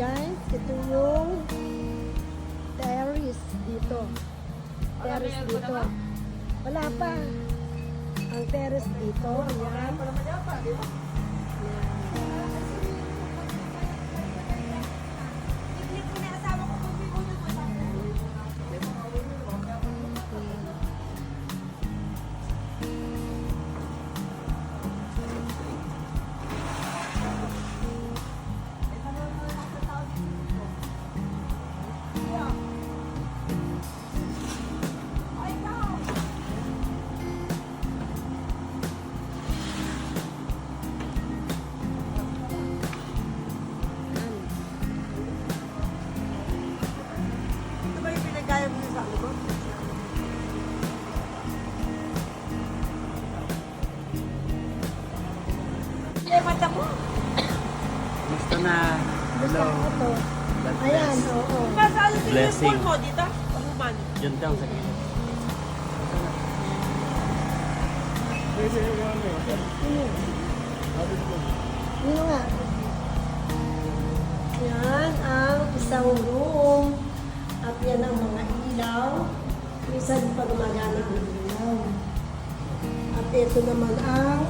guys, ito yung terrace dito. Terrace dito. Wala pa. Ang terrace dito. Ayan. Mata mo. Gusto na. Hello. Ito. Ayan, oo. Blessing. mo dito? Umuman. Yun daw sa gilid. Yun nga. Yan ang isang room. At yan ang mga ilaw. Minsan pa gumagana ang ilaw. At ito naman ang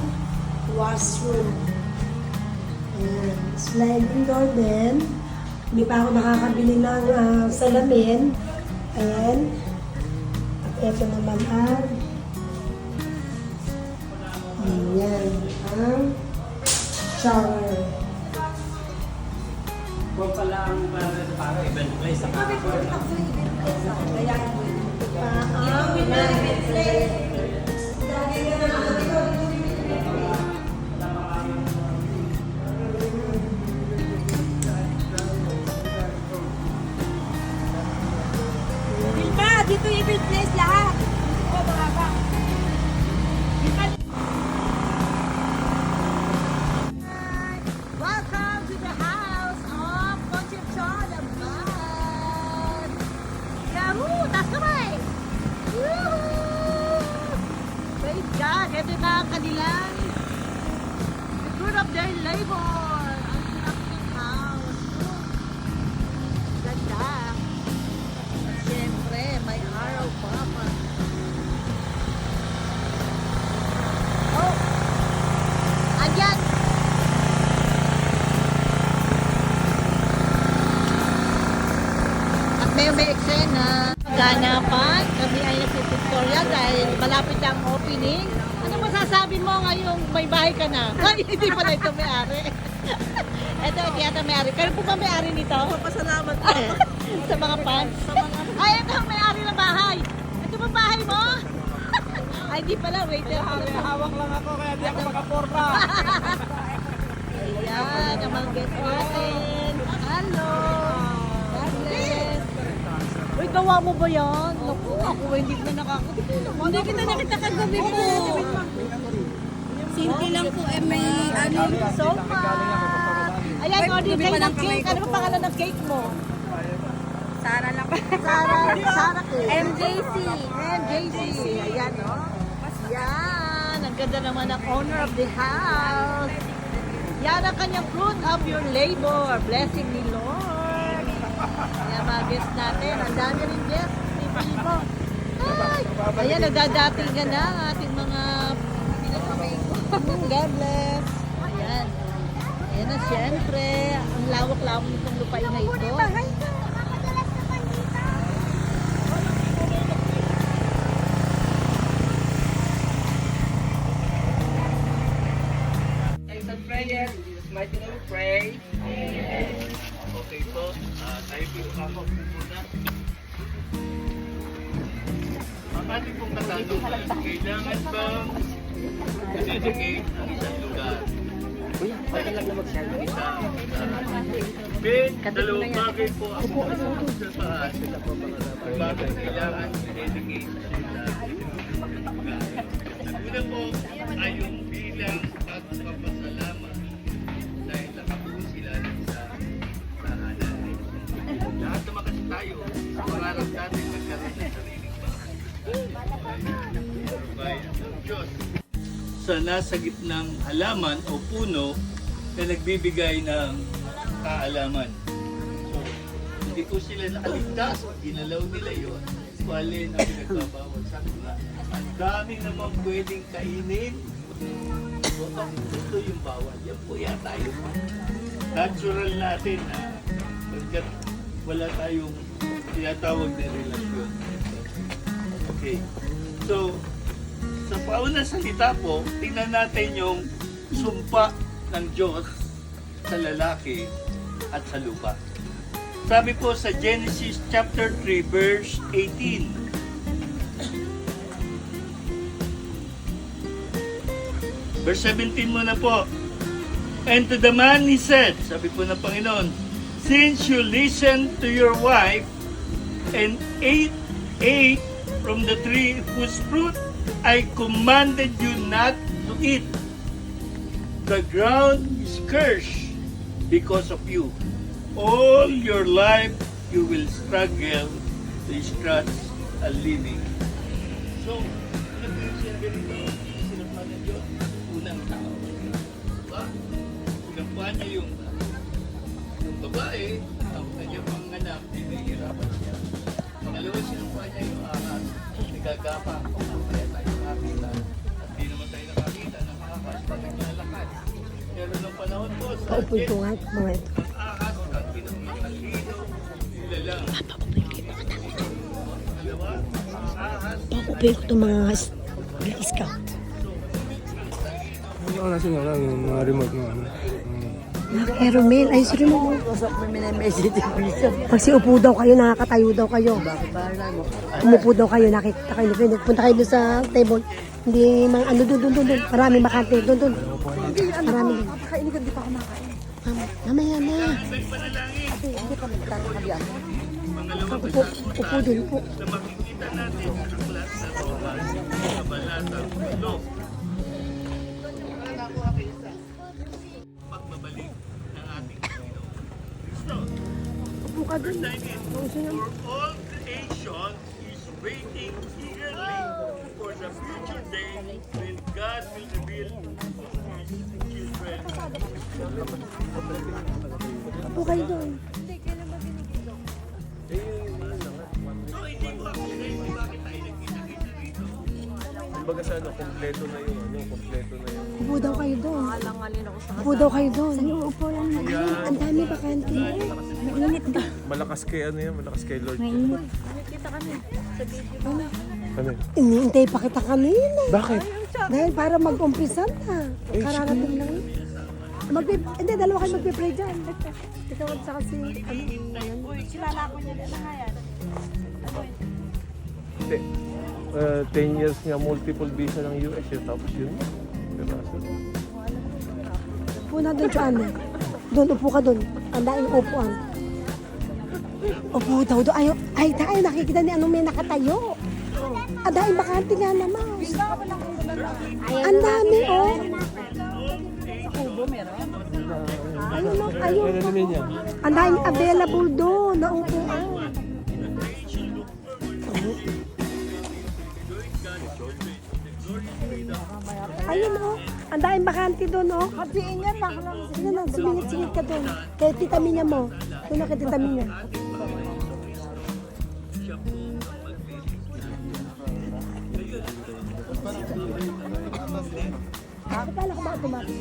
washroom. Ayan. Sliding door din. Hindi pa ako nakakabili ng salamin. Ayan. At ito naman ang ayan. Ang shower. Huwag pala ang para event place sa kakakuha. Dilma, dito yung event place lahat. O, mga ba? Welcome to the house of Concepcion Abad. Yahoo! Taas kamay! Woohoo! Praise God! Ito na ang kanilang the fruit of their labor. Ang aking house. Ganda. At syempre, may araw pa pa. Oh! Andyan! At may eksena. Ganapan, kami ay nagpipictorial dahil malapit ang opening. Ano masasabi mo ngayong may bahay ka na? Ay, hindi pala ito may-ari. Ito, kaya ito may-ari. Pero po ba may-ari nito? Pasalamat po. Sa mga fans. Ay, ito ang may-ari ng bahay. Ito ba bahay mo? Ay, di pala. Waiter. Hawak lang ako kaya di ako makaporma. Ayan, ang mga guest natin. Hello. God bless. Uy, gawa mo ba yan? Naku, ako hindi na nakakita. Hindi kita nakita kagabi po. Simple lang po may ano. So much. Ayan, order kayo ng cake. Ano ba pangalan ng cake mo? Sara lang pa. Sarah cake. MJC. MJC. Ayan, o. Yan. Ang ganda naman ng owner of the house. Yan ang kanyang fruit of your labor. Blessing ni Lord. Ayan, mga guests natin. Ang dami rin guests. Libo. Ay! Ayan, nagdadating ka na ang ating mga pinakamay ko. God bless. Ayan. Ayan na, syempre. Ang lawak-lawak nitong lupain na ito. Prayer, in Jesus' mighty name we pray. Okay po, tayo po ako muna. Ang ating pong katanungan, kailangan bang i-dedicate ang isang lugar? Kuya, pwede lang na mag-share ng isang Ben, dalawang bagay po ang sa taas. Ang bagay kailangan i-dedicate sa lugar. Una po ay yung bilang pagpapasalamat dahil nakabuo sila sa tahanan. Lahat naman kasi tayo, pangarap natin magkaroon ng sariling bahay ng Diyos. Sa nasa gitnang halaman o puno na nagbibigay ng kaalaman. hindi ko sila nakaligtas. Ginalaw nila yun. Wali na pinagbabawal. Sabi ko nga, ang dami naman pwedeng kainin. So, ang ito yung bawal. Yan po yata yung natural natin na pagkat wala tayong tinatawag na relasyon. Okay. So, sa paunang salita po, tingnan natin yung sumpa ng Diyos sa lalaki at sa lupa. Sabi po sa Genesis chapter 3 verse 18. Verse 17 muna po. And to the man he said, sabi po ng Panginoon, since you listened to your wife and ate from the tree whose fruit I commanded you not to eat, the ground is cursed because of you. All your life you will struggle to scratch a living. So, nag-siya ganito, sinapa ng Diyos, unang tao. Diba? Sinapa niya yung babae, ang kanyang panganak, pinahihirapan siya. Pangalawa, sinapa niya yung ahas, nagagapang, kaya tayo nakakita. At di naman tayo nakakita, nakakakas, pag naglalakad. Pero nung panahon po, sa Paupoy ko nga mga ito. ahas, ang pinagmamalino, sila lang. Dalawa, ahas, Paupoy ko itong mga scout. Ano na sila lang yung mga remote ng ano. Aeromel, ay sorry mo. Pag siupo daw kayo, nakakatayo daw kayo. Umupo daw kayo, nakikita kayo. Punta kayo doon sa table. Hindi, mga ano, doon. Marami makante, doon. Marami doon. Kakainin, di pa ako makain. Mamaya na. Ate, hindi pa magkakabiyan. Upo doon, upo. na makikita natin sa aklat sa Roman, sa balatang 8. Pagbabalik ng ating Panginoon Kristo. Upo ka doon. For all creation is waiting eagerly for the future day when God will reveal His children. Upo kayo doon. So, hindi mo ako kung bakit tayo nagkita-kita rito. Kumbaga sa ano, kompleto na yung Upo daw kayo doon. Alangalin ako sa Upo daw kayo doon. Upo lang. Ang dami bakante. Mainit ka. malakas kay ano yan, malakas kay Lord. Nakikita kami sa video. Ano? Iniintay pa kita kanina. Bakit? Dahil para mag-umpisa na. Kararating lang yun. Hindi, dalawa kayo magpipray dyan. Ikaw at saka si, Kilala ko niya na nga yan. Hindi. 10 years nga multiple visa ng US yun, tapos yun. Pero upo na doon, Joanna. Doon, upo ka doon. Ang daing upuan. Upo daw doon. Ay, tayo nakikita ni ano may nakatayo. Ang daing bakante nga naman. Ang dami, oh. Ayun, oh, ayun. ano naman yan? Ang daing available doon na upuan. Ayun, oh. Ang daing bakante doon, oh. Hatiin niya, baka lang. Sige na, sumingit-singit ka doon. Kay tita Minya mo. Doon na kay tita Minya. Akala ko ba automatic?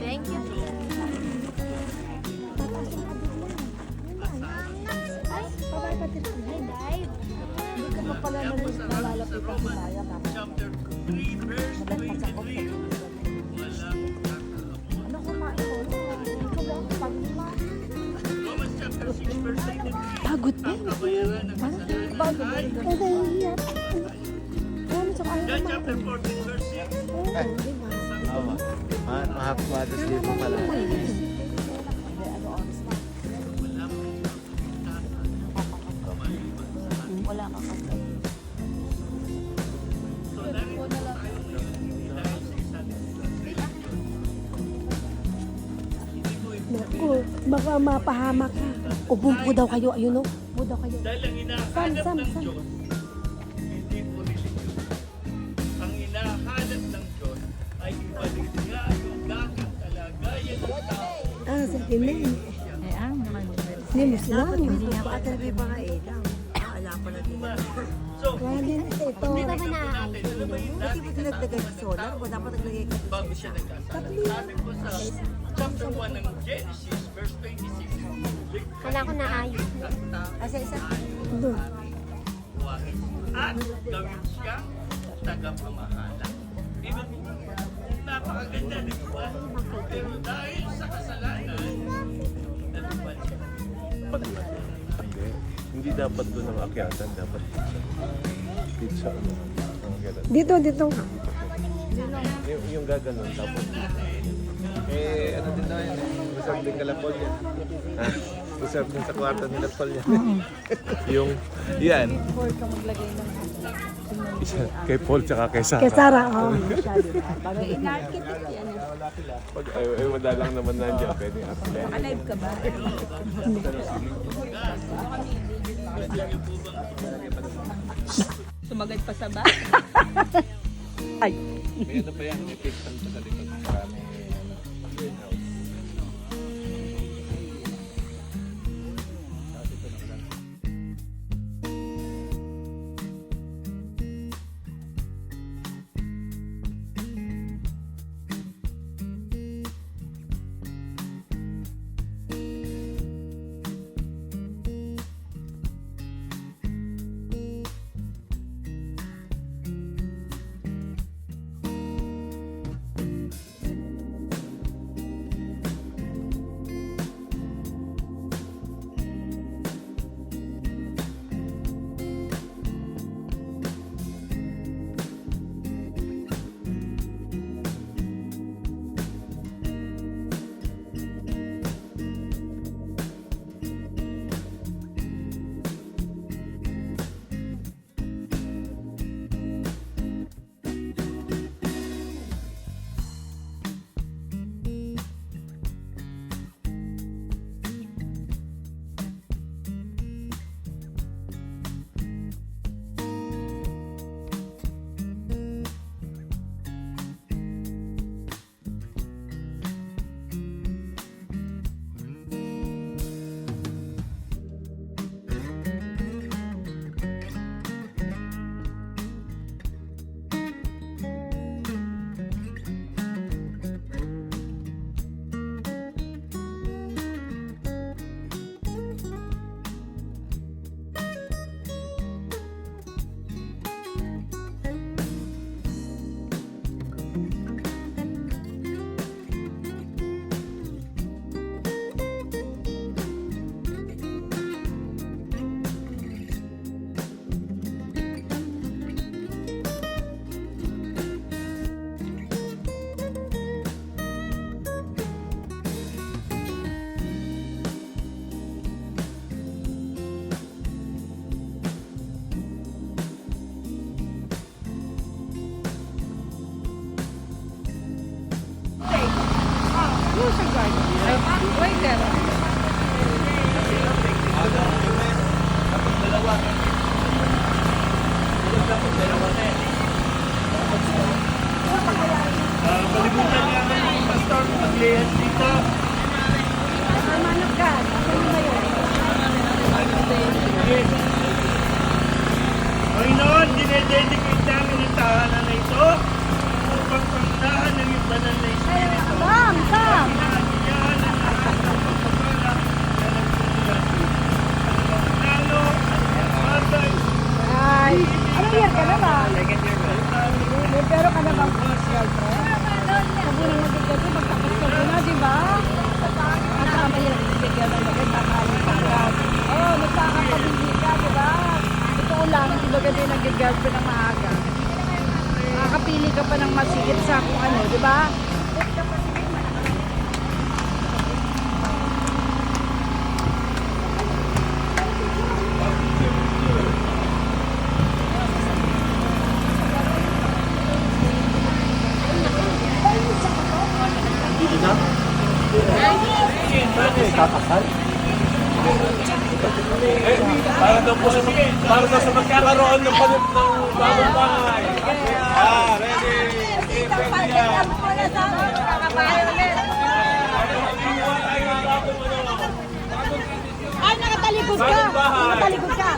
Thank you. Babay pa tita Minya. Hindi ka pa pala nalalapitan sa tayo. Chapter 3, verse 23. Ano kumain ko? Ikaw lang, pag-iman. Romans chapter 6, verse 23. Pagod pa. Kabayaran ng kasalanan ay Ay, nahihiya. Ano sa kaya John chapter 14, verse 6. Oo, di ba? Mahapwadas dito pala. Wala ka kasi. Naku, baka mapahamak ka. Upo daw kayo, ayun o. Takbo daw kayo. Dahil ang hinahanap ng Diyos, hindi po religion. Ang hinahanap ng Diyos ay ibalik niya yung dating kalagayan ng tao. Ah, sa timin. Eh, ang naman. Hindi mo sila. Bakit may mga ilang? Ala pa na din. So, Wala din ito. hindi ba natin, alam mo yung Kasi dating mo nagdagay sa solar, o dapat naglagay ka bago siya nagkasala. Sabi po sa chapter 1 ng Genesis, verse 26, Kala ko naayos. Asa isa? Doon. buhain at gawin siyang tagapamahala. Ibig napakaganda, di ba? Pero dahil sa kasalanan, nalipad siya. Hindi dapat doon ang akyatan, dapat pizza. Ang ganun. Dito, dito. Yung gaganon, tapos. Ano din daw yun eh. Reserve din kala Paul yan. Ha? Reserve din sa kwarto nila Paul yan. Yung, yan. Or ka maglagay ng Isa, kay Paul tsaka kay Sarah. Kay Sarah, oh. Parang in-architect yan. Pag ay madalang naman nandiyan, pwede apply. Alive ka ba? Sumagad pa sa ba? Ay. May ano pa yan, may piston pa sa likod. Marami greenhouse. Palibutan niya ng mga pastor, mag-layas dito. Panginoon, dinededicate namin ang tahanan na ito upang panglahan ng iyong banal na Espiritu. Inaanyayahan ang lahat ng pagpapala na nagpapalasi. Ang plano, ang bagay, Ay, ano yan ka na ba? Pero ka na bang sabi ng magigati, magkakasal ko na, di ba? Kasama yan, bigyan ng magandang kalipagan. Oo, nagkakapabili ka, di ba? Ito lang, di ba ganda yung nag-girlfriend ng maaga? Makakapili ka pa ng masigit sa kung ano, di ba? Kakasal? Para daw sa magkakaroon ng bagong bahay. Ready? Ay, nakatalikod ka! Nakatalikod ka!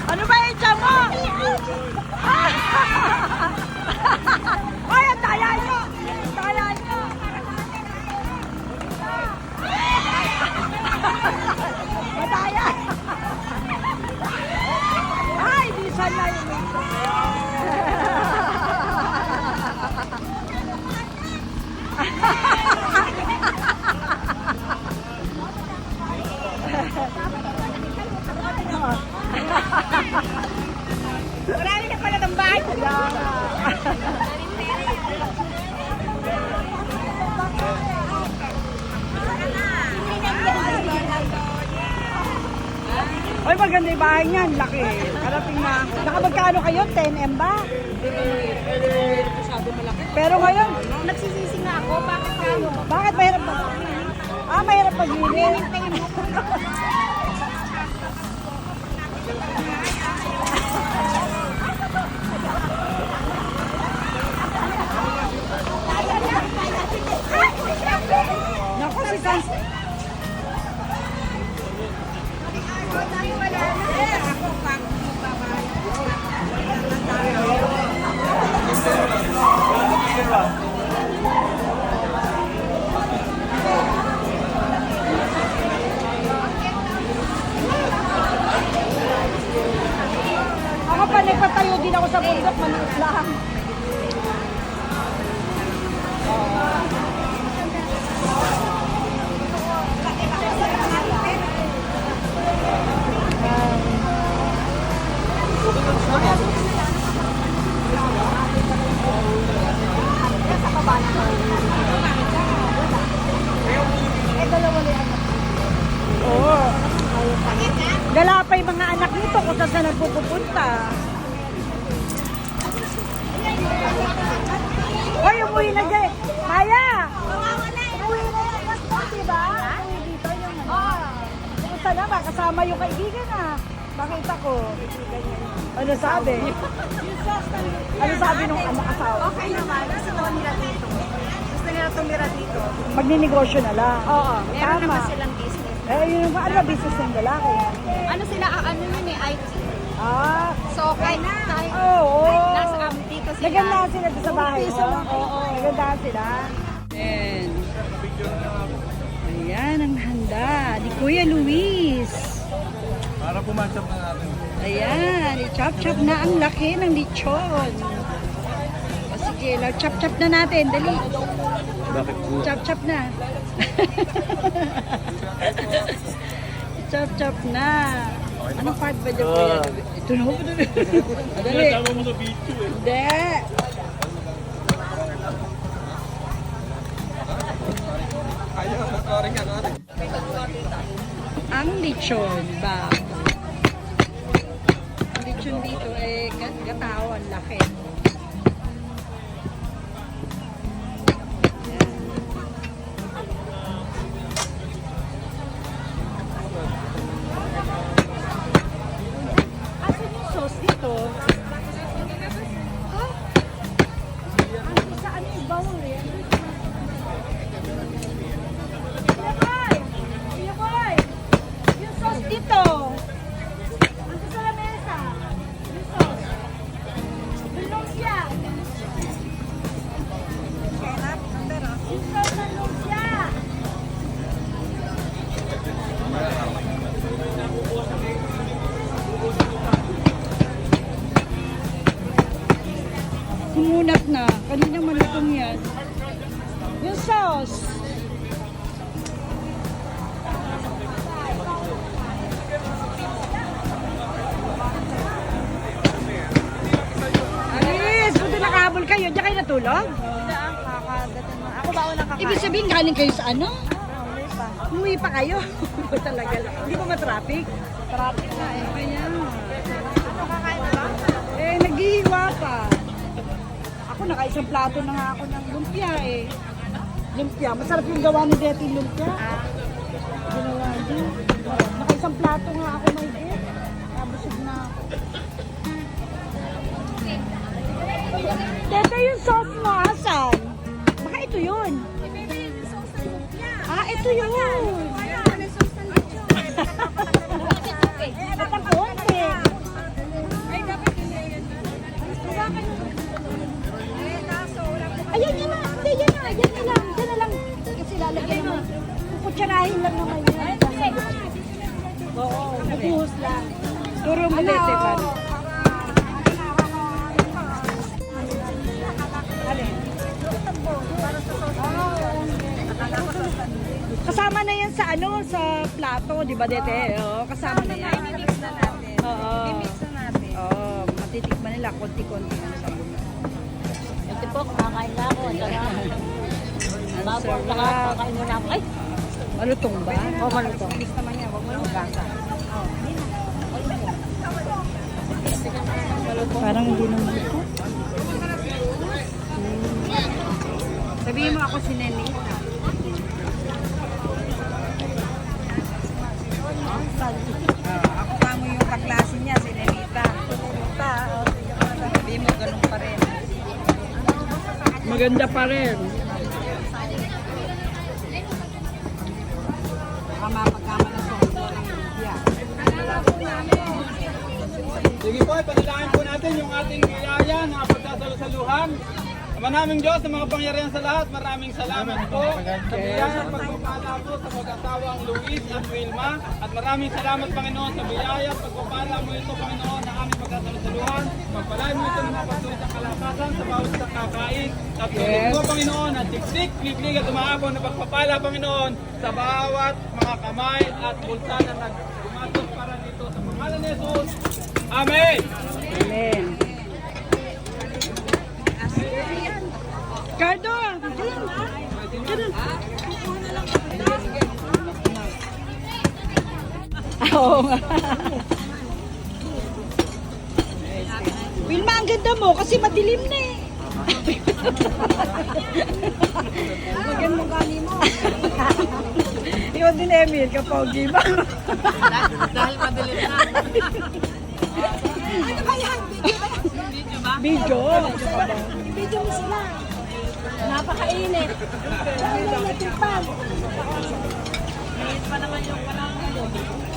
Ano ba yung tiyan mo? Ay, ang daya nyo! Ang daya nyo! Madaya! Ay, di sana yun. Marami na pala ng bahay. Ay, maganda yung bahay niyan. Laki. Karating na. Nakamagkano kayo? 10M ba? Pero ngayon, Nagsisisi nga ako, bakit kayo? bakit mahirap ba? Mahirap pag-inig. Naku, si Sans. Ako pa nagpatayo din ako sa bundok, maliit lang. Oo. Gala pa yung mga anak nito kung saan nagpupunta. Hoy, umuwi na dyan. Maya! Umuwi na yan. Diba? Umuwi dito yung kumusta na ba? Kasama yung kaibigan na. Makita ko. Ano sabi? Ano sabi nung anak asawa? Okay naman, gusto nila tumira dito. Gusto nila tumira dito. Magninegosyo na lang. Oo, meron Tama. naman silang business. Yung ano business ng lalaki? Ano sila, ano yun eh, IT. Ah, So, kahit oo. nasa dito sila. Nagandahan sila sa bahay mo? Oo. Nagandahan sila? Ayan. Ayan ang handa ni Kuya Luis. Para pumansap na natin. Ayan, i-chop-chop na ang laki ng lechon. O sige, chop-chop na natin. Dali. Bakit po? Chop-chop na. Chop-chop na. Anong part ba dyan, Kuya Luis? Ito na ako. Dali. Tama mo sa video eh. Hindi. Ang lechon ba? Ang lechon dito eh katawan laki. Yan. Asan yung sauce dito? Ha? Ano sa ano yung bawang eh? Kuya Boy! Yung sauce dito! Ano sa lamesa? Yung sauce. Yung lumpia. Yung sauce ng lumpia. Sumunat na. Kanina malutong yan. Yung sauce. Alis! Buti nakahabol kayo. Diyan kayo natulog? Ako ba walang kakain? Ibig sabihin, galing kayo sa ano? Umuwi pa kayo. Talaga lang. Hindi ba ma-traffic? Traffic na eh. Kaya. Ano kakain ba? Eh, naghihiwa pa. Ako nakaisang plato na nga ako ng lumpia eh. Lumpia. Masarap yung gawa ni Betty lumpia. Ginawa din. Nakaisang plato nga ako may bit. Nabusog na ako. Tete, yung sauce mo, asan? Baka ito yun. Ah, ito yun. Ba't ang konti? Ayan yan na. Hindi, yan na. Yan na lang. Yan na lang. Kasi lalagyan naman. Kukutsarahin lang naman yan. Oo, mabuhos lang. Turo mo, Tete, paano? Kasama na yan sa ano, sa plato, di ba, Dete? Oo, kasama na yan. I-mix na natin. Oo. I-mix na natin. Oo, matitikman nila konti-konti ano sa buka. Ito po, kakain na ako. Bago kakain muna ako. Ay, Malutong ba? Oo, malutong. Mix naman yan. Huwag mo yung gasa. Parang hindi naman ito. Sabihin mo ako si Nene. Ako pa mo yung kaklase niya, si Nenita. Sabihin mo, ganun pa rin. Maganda pa rin. Baka mapagkama ng sondo ng lumpia. Sige po, panalangin po natin yung ating biyaya na pagsasalusaluhan. Ama naming Diyos, sa mga pangyarihan sa lahat, maraming salamat po sa biyaya at pagpapala po sa mag-asawang Luis at Wilma. At maraming salamat, Panginoon, sa biyaya at pagpapala mo ito, Panginoon, na aming pagsasalusaluhan. Magpalain mo ito ng mga patuloy sa kalakasan sa bawat sa kakain. At tuloy mo, Panginoon, at siksik, liglig at umaabon na pagpapala, Panginoon, sa bawat mga kamay at bulsa na nagbumatos para dito sa pangalan ni Jesus. Amen! Amen. Cardo! Oo nga. Wilma, ang ganda mo kasi madilim na eh. Magyan mo kani mo. Yun din, Emil, kapogi ba? Dahil madilim na. Ano ba yan? Video ba? Video. Video mo sila. Napakainit. Napakainit pa naman yung panahon.